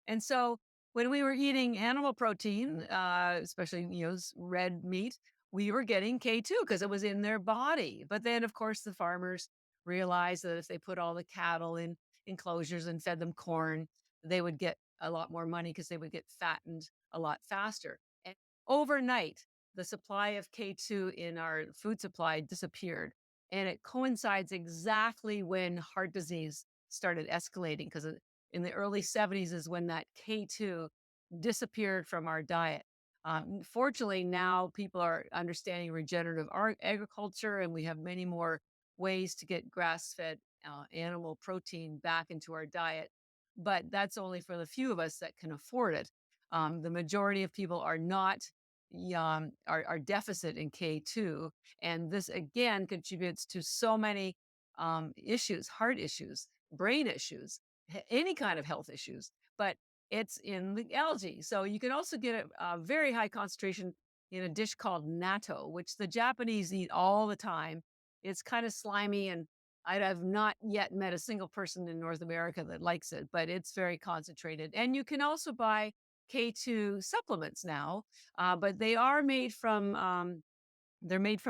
And so when we were eating animal protein, especially red meat, we were getting K2 because it was in their body. But then, of course, the farmers realized that if they put all the cattle in enclosures and fed them corn, they would get a lot more money because they would get fattened a lot faster. And overnight, the supply of K2 in our food supply disappeared. And it coincides exactly when heart disease started escalating because in the early 70s is when that K2 disappeared from our diet. Fortunately, now people are understanding regenerative agriculture, and we have many more ways to get grass fed animal protein back into our diet. But that's only for the few of us that can afford it. The majority of people are not are deficit in K2. And this again contributes to so many issues, heart issues, brain issues, any kind of health issues. But it's in the algae. So you can also get a very high concentration in a dish called natto, which the Japanese eat all the time. It's kind of slimy, and I have not yet met a single person in North America that likes it, but it's very concentrated. And you can also buy K2 supplements now, but they're made from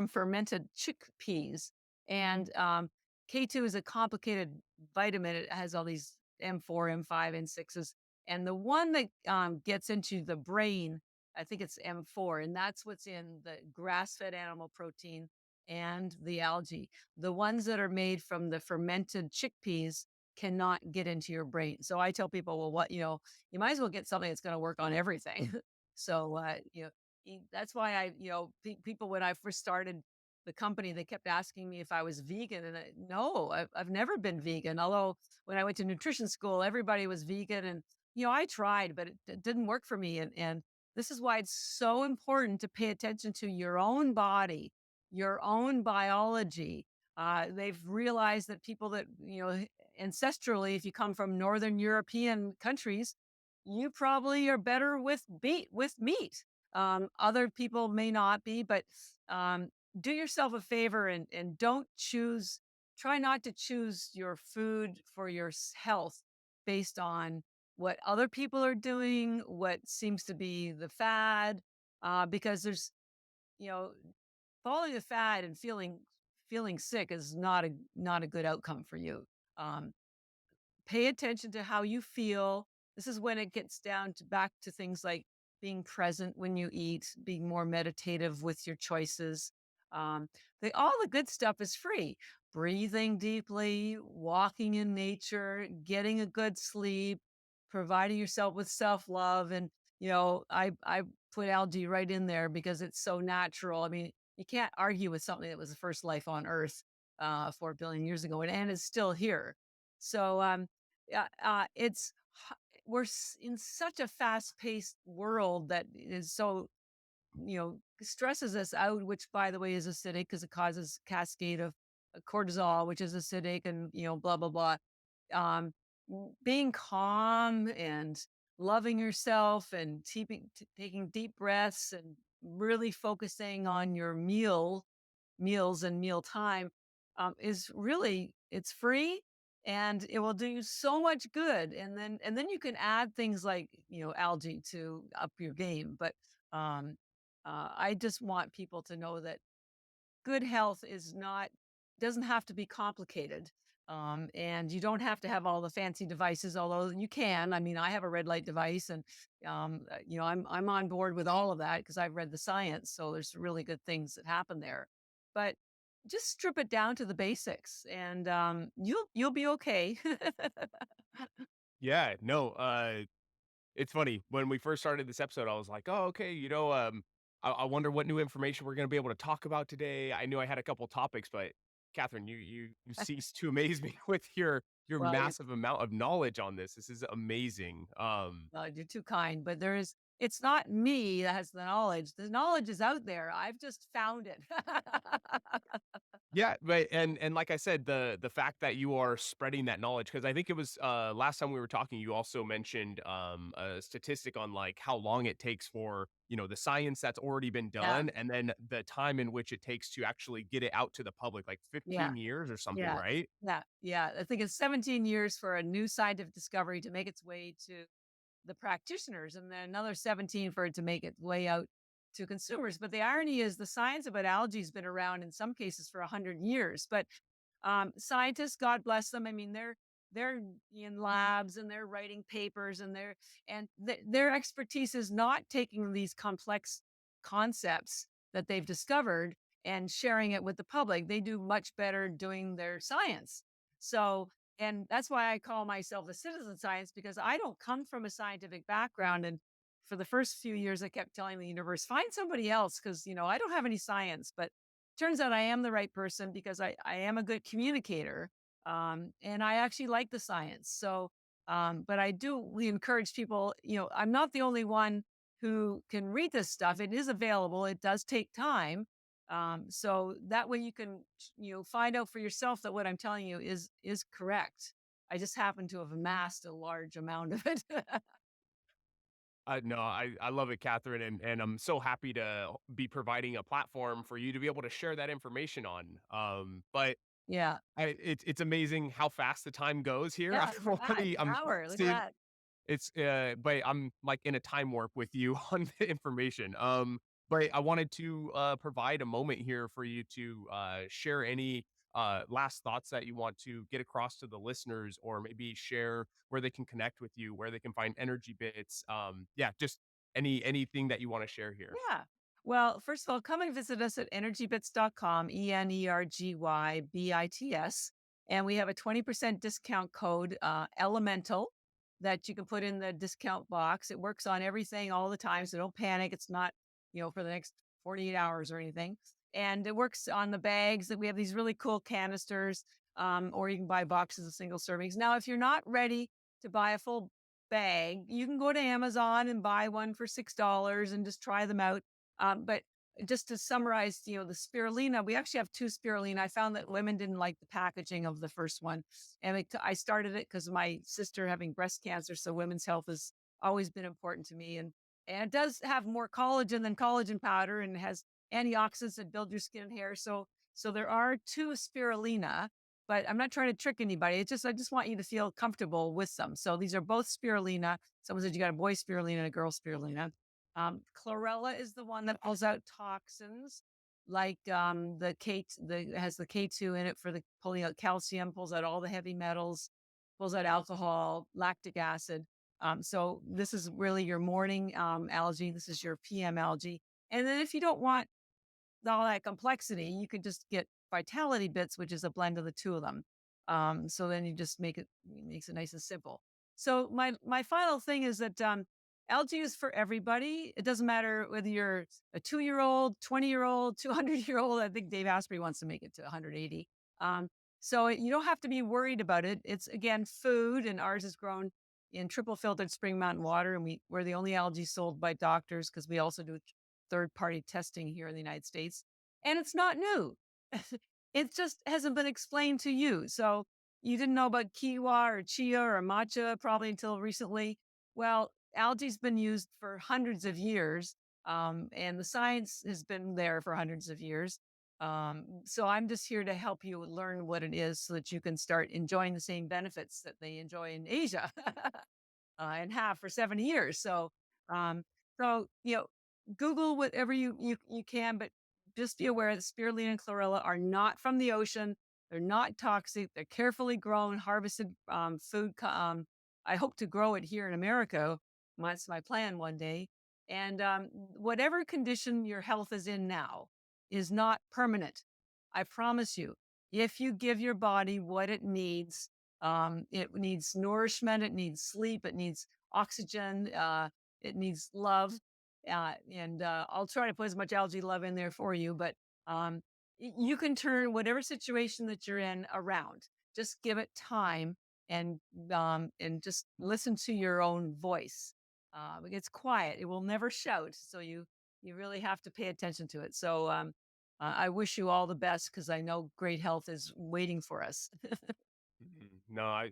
fermented chickpeas, and K2 is a complicated vitamin. It has all these M4, M5, and sixes, and the one that gets into the brain, I think it's M4, and that's what's in the grass-fed animal protein and the algae. The ones that are made from the fermented chickpeas cannot get into your brain. So I tell people, well, you might as well get something that's going to work on everything. So that's why people, when I first started the company, they kept asking me if I was vegan, and no, I've never been vegan. Although when I went to nutrition school, everybody was vegan, and I tried, but it didn't work for me. And this is why it's so important to pay attention to your own body, your own biology. They've realized that people that ancestrally, if you come from Northern European countries, you probably are better with meat. Other people may not be, but um, do yourself a favor and don't choose. Try not to choose your food for your health based on what other people are doing, what seems to be the fad, because there's you know following the fad and feeling sick is not a good outcome for you. Um, Pay attention to how you feel. This is when it gets down to back to things like being present when you eat, being more meditative with your choices. Um, all the good stuff is free. Breathing deeply, walking in nature, getting a good sleep, providing yourself with self love, and I put algae right in there because it's so natural. I mean, you can't argue with something that was the first life on Earth 4 billion years ago, and is still here. So yeah, in such a fast-paced world that is so, stresses us out, which by the way is acidic because it causes cascade of cortisol, which is acidic, and blah blah blah. Um, Being calm and loving yourself and taking deep breaths and really focusing on your meals and meal time is really, it's free, and it will do you so much good. And then you can add things like algae to up your game. But um, I just want people to know that good health is not doesn't have to be complicated. And you don't have to have all the fancy devices, although you can. I mean, I have a red light device, and I'm on board with all of that because I've read the science. So there's really good things that happen there. But just strip it down to the basics, and you'll be okay. Yeah, no, it's funny. When we first started this episode, I was like, "Oh, okay, I wonder what new information we're gonna be able to talk about today." I knew I had a couple topics, but Catherine, you ceased to amaze me with your Well, massive amount of knowledge on this. This is amazing. you're too kind, but it's not me that has the knowledge. The knowledge is out there. I've just found it. Yeah, but and like I said, the fact that you are spreading that knowledge, because I think it was, last time we were talking, you also mentioned, a statistic on, like, how long it takes for, the science that's already been Yeah, done, and then the time in which it takes to actually get it out to the public, like yeah, 15 years or something, yeah, right? yeah. I think it's 17 years for a new scientific discovery to make its way to the practitioners, and then another 17 for it to make its way out to consumers. But the irony is the science about algae has been around in some cases for 100 years. But scientists, God bless them. I mean, they're in labs and they're writing papers, and their expertise is not taking these complex concepts that they've discovered and sharing it with the public. They do much better doing their science. So, and that's why I call myself a citizen science, because I don't come from a scientific background. And for the first few years, I kept telling the universe, find somebody else because, I don't have any science. But turns out I am the right person because I am a good communicator, and I actually like the science. So, but we encourage people, I'm not the only one who can read this stuff. It is available. It does take time. So that way you can, find out for yourself that what I'm telling you is correct. I just happen to have amassed a large amount of it. No, I love it, Catherine, and I'm so happy to be providing a platform for you to be able to share that information on. But Yeah. it's amazing how fast the time goes here. Yeah, look at that, an I'm hour, look at seeing that. it's, but I'm, like, in a time warp with you on the information, but I wanted to, provide a moment here for you to, share any, last thoughts that you want to get across to the listeners, or maybe share where they can connect with you, where they can find energy bits, yeah, just anything that you wanna share here. Yeah. Well, first of all, come and visit us at energybits.com, ENERGYBITS. And we have a 20% discount code, elemental, that you can put in the discount box. It works on everything all the time. So don't panic. It's not, for the next 48 hours or anything. And it works on the bags that we have these really cool canisters, or you can buy boxes of single servings. Now, if you're not ready to buy a full bag, you can go to Amazon and buy one for $6 and just try them out. But just to summarize, the spirulina, we actually have two spirulina. I found that women didn't like the packaging of the first one. And I started it because of my sister having breast cancer. So women's health has always been important to me. And it does have more collagen than collagen powder, and it has antioxidants that build your skin and hair. So there are two spirulina, but I'm not trying to trick anybody. I just want you to feel comfortable with them. So these are both spirulina. Someone said you got a boy spirulina and a girl spirulina. Chlorella is the one that pulls out toxins, like it has the K2 in it for the pulling out calcium, pulls out all the heavy metals, pulls out alcohol, lactic acid. So this is really your morning algae. This is your PM algae. And then if you don't want all that complexity, you could just get Vitality Bits, which is a blend of the two of them. So then you just it makes it nice and simple. So my final thing is that algae is for everybody. It doesn't matter whether you're a 2-year old, 20-year old, 200-year old. I think Dave Asprey wants to make it to 180. You don't have to be worried about it. It's again food, and ours is grown in triple filtered spring mountain water, and we're the only algae sold by doctors because we also do third party testing here in the United States. And it's not new. It just hasn't been explained to you. So you didn't know about kiwa or chia or matcha probably until recently. Well, algae's been used for hundreds of years, and the science has been there for hundreds of years. So I'm just here to help you learn what it is so that you can start enjoying the same benefits that they enjoy in Asia. And have for 70 years. Um, so Google whatever you can, but just be aware that spirulina and chlorella are not from the ocean. They're not toxic. They're carefully grown, harvested food. I hope to grow it here in America. That's my plan one day. And whatever condition your health is in now is not permanent. I promise you. If you give your body what it needs nourishment, it needs sleep, it needs oxygen, it needs love. And I'll try to put as much algae love in there for you, but you can turn whatever situation that you're in around. Just give it time, and just listen to your own voice. It's quiet; it will never shout. So you really have to pay attention to it. So I wish you all the best because I know great health is waiting for us. Mhm. No, I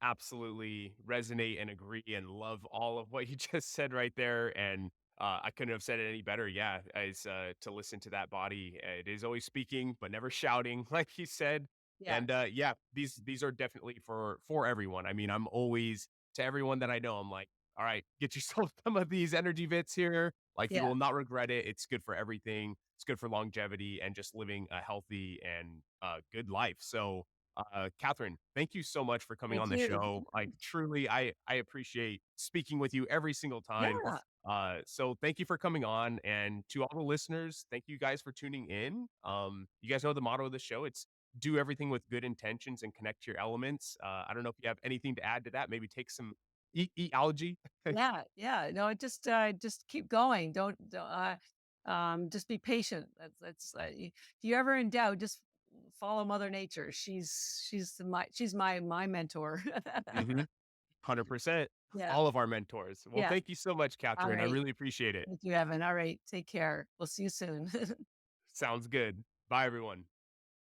absolutely resonate and agree and love all of what you just said right there. And I couldn't have said it any better. Yeah, is to listen to that body. It is always speaking, but never shouting, like you said. Yeah, And yeah, these are definitely for everyone. I mean, I'm always to everyone that I know. I'm like, all right, get yourself some of these energy bits here. Like you yeah. will not regret it. It's good for everything. It's good for longevity and just living a healthy and good life. So Catherine, thank you so much for coming Thank on the you. show. Like truly, I appreciate speaking with you every single time. Yeah, So thank you for coming on, and to all the listeners, thank you guys for tuning in. You guys know the motto of the show. It's do everything with good intentions and connect to your elements. I don't know if you have anything to add to that. Maybe take some eat algae. yeah, yeah. No, just keep going. Just be patient. If you ever in doubt, just follow Mother Nature. She's my mentor. 100%. Yeah. All of our mentors. Well, Yeah. thank you so much, All Catherine. I right. really appreciate it. Thank you, Evan. All right. Take care. We'll see you soon. Sounds good. Bye, everyone.